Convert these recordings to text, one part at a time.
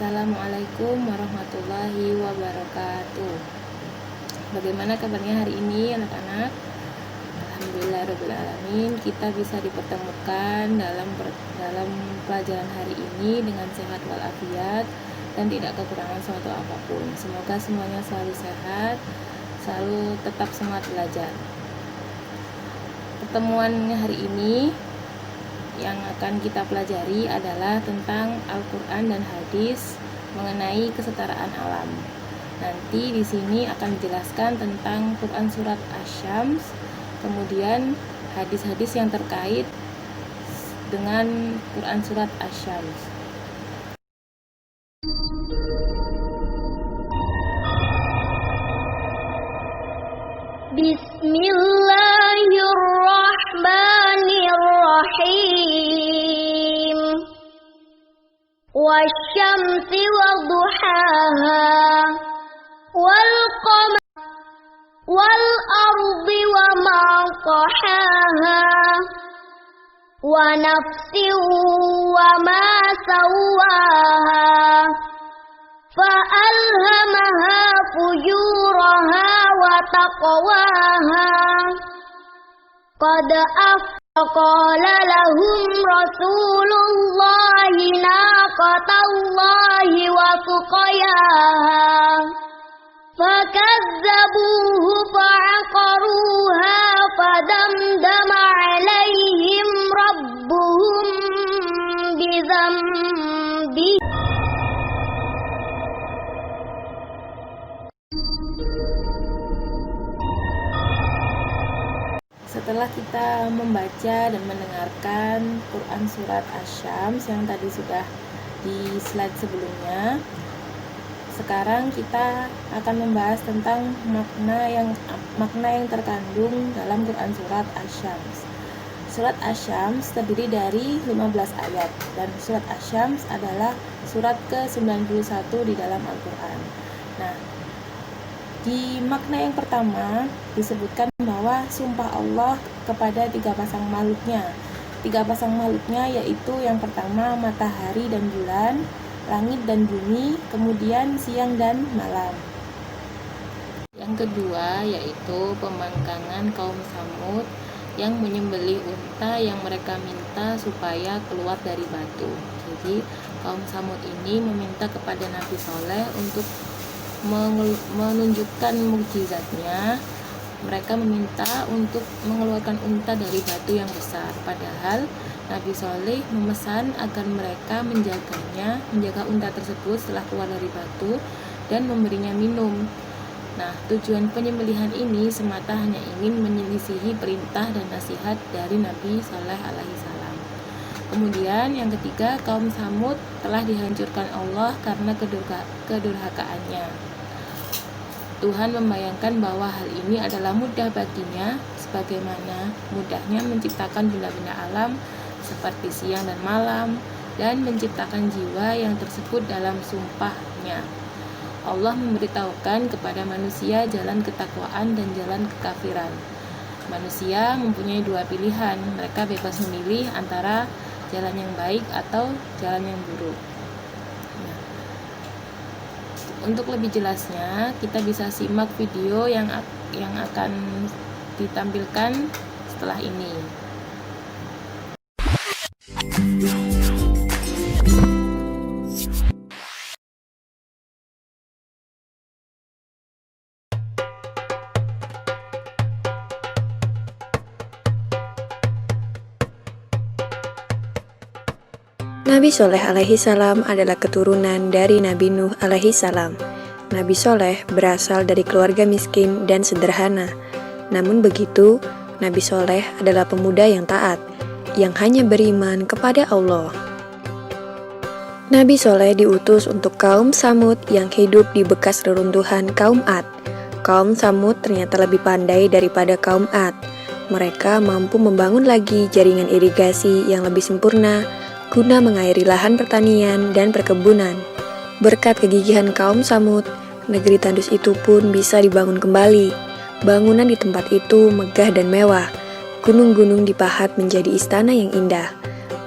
Assalamualaikum warahmatullahi wabarakatuh. Bagaimana kabarnya hari ini anak-anak? Alhamdulillahirrahmanirrahim, kita bisa dipertemukan dalam pelajaran hari ini dengan sehat walafiat dan tidak kekurangan suatu apapun. Semoga semuanya selalu sehat, selalu tetap semangat belajar. Pertemuan hari ini yang akan kita pelajari adalah tentang Al-Quran dan hadis mengenai kesetaraan alam. Nanti di sini akan dijelaskan tentang Quran surat Asy-Syams, kemudian hadis-hadis yang terkait dengan Quran surat Asy-Syams. Bismillahirrahmanirrahim. Wasyamsi waduhaha wal qamar wal ardi wama tahaha wa nafsin wama sawaha fa'alhamaha fujuraha wa taqwaha qad qala lahum rasulullahi naqatallahi wa suqayaha fakazzabuhu fa'aqaruha fadamdama alaihim rabbuhum bidzambihim. Setelah kita membaca dan mendengarkan Quran surat Asy-Syams yang tadi sudah di slide sebelumnya, sekarang kita akan membahas tentang makna yang terkandung dalam Quran surat Asy-Syams. Surat Asy-Syams terdiri dari 15 ayat dan surat Asy-Syams adalah surat ke-91 di dalam Al-Quran. Nah, di makna yang pertama disebutkan bahwa sumpah Allah kepada tiga pasang makhluknya. Tiga pasang makhluknya yaitu yang pertama matahari dan bulan, langit dan bumi, kemudian siang dan malam. Yang kedua yaitu pembangkangan kaum Tsamud yang menyembelih unta yang mereka minta supaya keluar dari batu. Jadi kaum Tsamud ini meminta kepada Nabi Saleh untuk menunjukkan mukjizatnya. Mereka meminta untuk mengeluarkan unta dari batu yang besar, padahal Nabi Saleh memesan agar mereka menjaga unta tersebut setelah keluar dari batu dan memberinya minum. Nah, tujuan penyembelihan ini semata hanya ingin menyelisihi perintah dan nasihat dari Nabi Saleh alaihi salam. Kemudian yang ketiga, kaum Tsamud telah dihancurkan Allah karena kedurhakaannya. Tuhan membayangkan bahwa hal ini adalah mudah baginya, sebagaimana mudahnya menciptakan benda-benda alam seperti siang dan malam, dan menciptakan jiwa yang tersebut dalam sumpahnya. Allah memberitahukan kepada manusia jalan ketakwaan dan jalan kekafiran. Manusia mempunyai dua pilihan, mereka bebas memilih antara jalan yang baik atau jalan yang buruk. Untuk lebih jelasnya, kita bisa simak video yang akan ditampilkan setelah ini. Nabi Soleh alaihi salam adalah keturunan dari Nabi Nuh alaihi salam. Nabi Soleh berasal dari keluarga miskin dan sederhana. Namun begitu, Nabi Soleh adalah pemuda yang taat, yang hanya beriman kepada Allah. Nabi Soleh diutus untuk kaum Tsamud yang hidup di bekas reruntuhan kaum Ad. Kaum Tsamud ternyata lebih pandai daripada kaum Ad. Mereka mampu membangun lagi jaringan irigasi yang lebih sempurna guna mengairi lahan pertanian dan perkebunan. Berkat kegigihan kaum Tsamud, negeri tandus itu pun bisa dibangun kembali. Bangunan di tempat itu megah dan mewah. Gunung-gunung dipahat menjadi istana yang indah.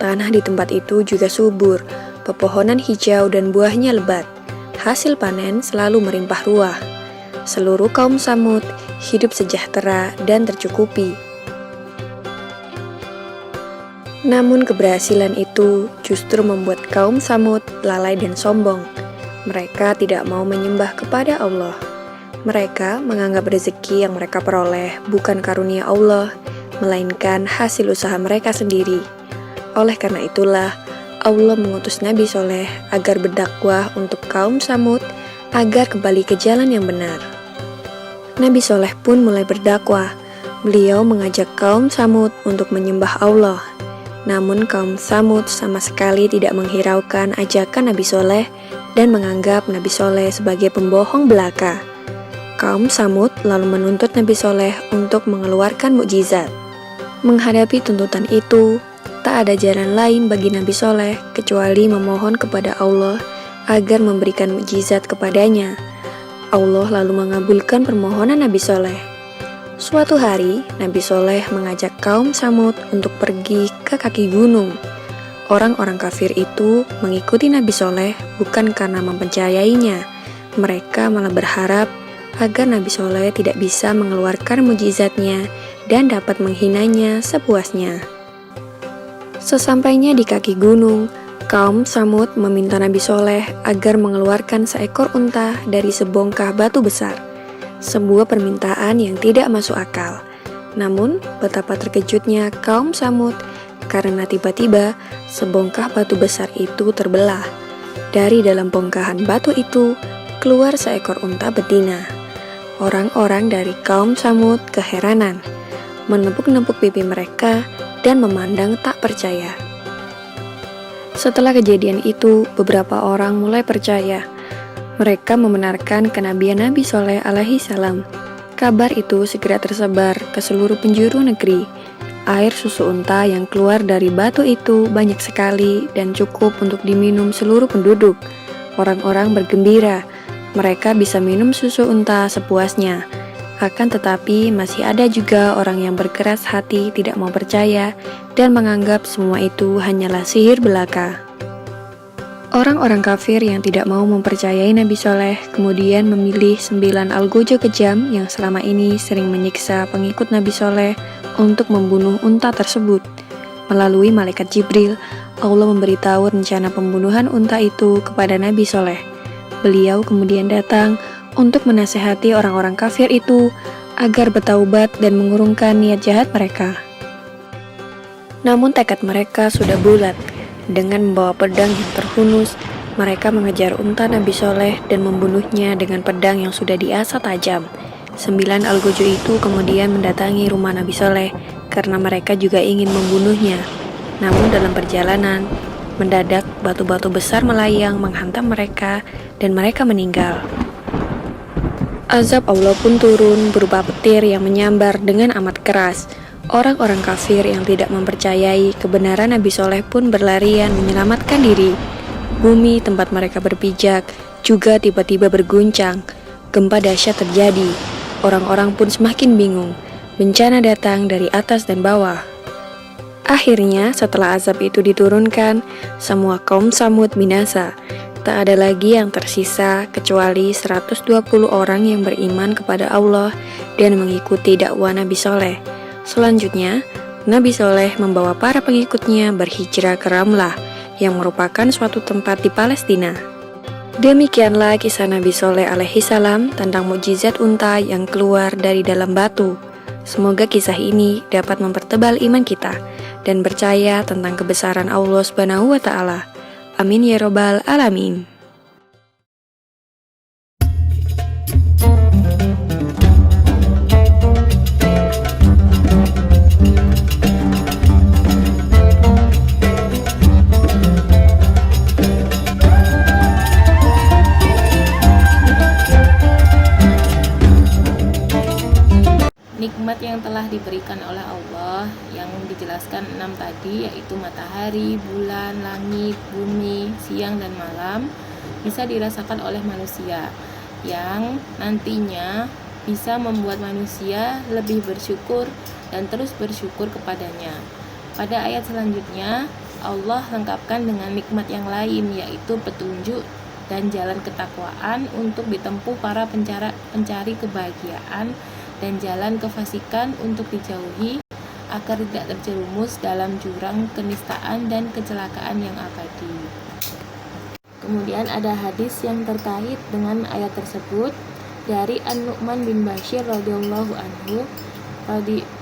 Tanah di tempat itu juga subur. pepohonan hijau dan buahnya lebat. Hasil panen selalu melimpah ruah. Seluruh kaum Samud hidup sejahtera dan tercukupi. Namun keberhasilan itu justru membuat kaum Samud lalai dan sombong. Mereka tidak mau menyembah kepada Allah. Mereka menganggap rezeki yang mereka peroleh bukan karunia Allah, melainkan hasil usaha mereka sendiri. Oleh karena itulah, Allah mengutus Nabi Soleh agar berdakwah untuk kaum Samud agar kembali ke jalan yang benar. Nabi Soleh pun mulai berdakwah. Beliau mengajak kaum Samud untuk menyembah Allah. Namun kaum Samud sama sekali tidak menghiraukan ajakan Nabi Soleh dan menganggap Nabi Soleh sebagai pembohong belaka. Kaum Samud lalu menuntut Nabi Soleh untuk mengeluarkan mukjizat. Menghadapi tuntutan itu, tak ada jalan lain bagi Nabi Soleh kecuali memohon kepada Allah agar memberikan mukjizat kepadanya. Allah lalu mengabulkan permohonan Nabi Soleh. Suatu hari, Nabi Soleh mengajak kaum Samud untuk pergi ke kaki gunung. Orang-orang kafir itu mengikuti Nabi Soleh bukan karena mempercayainya. Mereka malah berharap agar Nabi Soleh tidak bisa mengeluarkan mukjizatnya dan dapat menghinanya sepuasnya. Sesampainya di kaki gunung, kaum Samud meminta Nabi Soleh agar mengeluarkan seekor unta dari sebongkah batu besar. Sebuah permintaan yang tidak masuk akal. Namun, betapa terkejutnya kaum Samud karena tiba-tiba sebongkah batu besar itu terbelah. Dari dalam bongkahan batu itu keluar seekor unta betina. Orang-orang dari kaum Samud keheranan, menepuk-nepuk pipi mereka dan memandang tak percaya. Setelah kejadian itu, beberapa orang mulai percaya. Mereka membenarkan kenabian Nabi Soleh alaihi salam. Kabar itu segera tersebar ke seluruh penjuru negeri. Air susu unta yang keluar dari batu itu banyak sekali dan cukup untuk diminum seluruh penduduk. Orang-orang bergembira, mereka bisa minum susu unta sepuasnya. Akan tetapi masih ada juga orang yang berkeras hati tidak mau percaya dan menganggap semua itu hanyalah sihir belaka. Orang-orang kafir yang tidak mau mempercayai Nabi Soleh kemudian memilih 9 algojo kejam yang selama ini sering menyiksa pengikut Nabi Soleh untuk membunuh unta tersebut. Melalui malaikat Jibril, Allah memberitahu rencana pembunuhan unta itu kepada Nabi Soleh. Beliau kemudian datang untuk menasihati orang-orang kafir itu agar bertaubat dan mengurungkan niat jahat mereka. Namun tekad mereka sudah bulat. Dengan membawa pedang yang terhunus, mereka mengejar unta Nabi Soleh dan membunuhnya dengan pedang yang sudah diasah tajam. 9 algojo itu kemudian mendatangi rumah Nabi Soleh karena mereka juga ingin membunuhnya. Namun dalam perjalanan, mendadak batu-batu besar melayang menghantam mereka dan mereka meninggal. Azab Allah pun turun berupa petir yang menyambar dengan amat keras. Orang-orang kafir yang tidak mempercayai kebenaran Nabi Soleh pun berlarian menyelamatkan diri. Bumi tempat mereka berpijak juga tiba-tiba berguncang. Gempa dahsyat terjadi. Orang-orang pun semakin bingung. Bencana datang dari atas dan bawah. Akhirnya setelah azab itu diturunkan, semua kaum Samud binasa. Tak ada lagi yang tersisa kecuali 120 orang yang beriman kepada Allah dan mengikuti dakwah Nabi Soleh. Selanjutnya, Nabi Soleh membawa para pengikutnya berhijrah ke Ramlah, yang merupakan suatu tempat di Palestina. Demikianlah kisah Nabi Soleh alaihi salam tentang mukjizat unta yang keluar dari dalam batu. Semoga kisah ini dapat mempertebal iman kita dan percaya tentang kebesaran Allah Subhanahu wa Ta'ala. Amin ya Rabbal 'Alamin. Nikmat yang telah diberikan oleh Allah yang dijelaskan 6 tadi, yaitu matahari, bulan, langit, bumi, siang dan malam, bisa dirasakan oleh manusia yang nantinya bisa membuat manusia lebih bersyukur dan terus bersyukur kepadanya. Pada ayat selanjutnya, Allah lengkapkan dengan nikmat yang lain, yaitu petunjuk dan jalan ketakwaan untuk ditempuh para pencari kebahagiaan, dan jalan kefasikan untuk dijauhi agar tidak terjerumus dalam jurang kenistaan dan kecelakaan yang abadi. Kemudian ada hadis yang terkait dengan ayat tersebut dari An-Nu'man bin Bashir radhiyallahu anhu.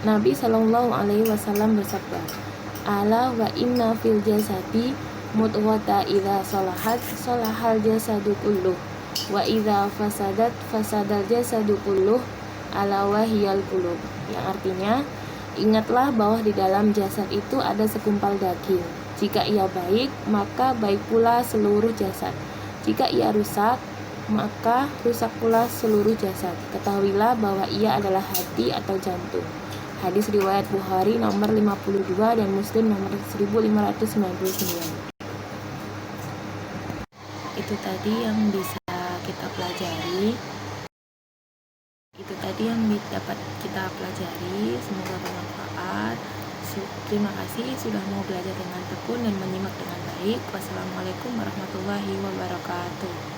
Nabi Shallallahu alaihi wasallam bersabda, "Ala wa inna fil jasadi mudghata idza salahat salahal jasadu kulluh wa idza fasadat fasadal jasadu kulluh ala wahiyal qulub." Yang artinya, ingatlah bahwa di dalam jasad itu ada segumpal daging. Jika ia baik, maka baik pula seluruh jasad. Jika ia rusak, maka rusak pula seluruh jasad. Ketahuilah bahwa ia adalah hati atau jantung. Hadis riwayat Bukhari nomor 52 dan Muslim nomor 1599. Itu tadi yang bisa kita pelajari. Itu tadi yang dapat kita pelajari. Semoga bermanfaat. Terima kasih sudah mau belajar dengan tekun dan menyimak dengan baik. Wassalamualaikum warahmatullahi wabarakatuh.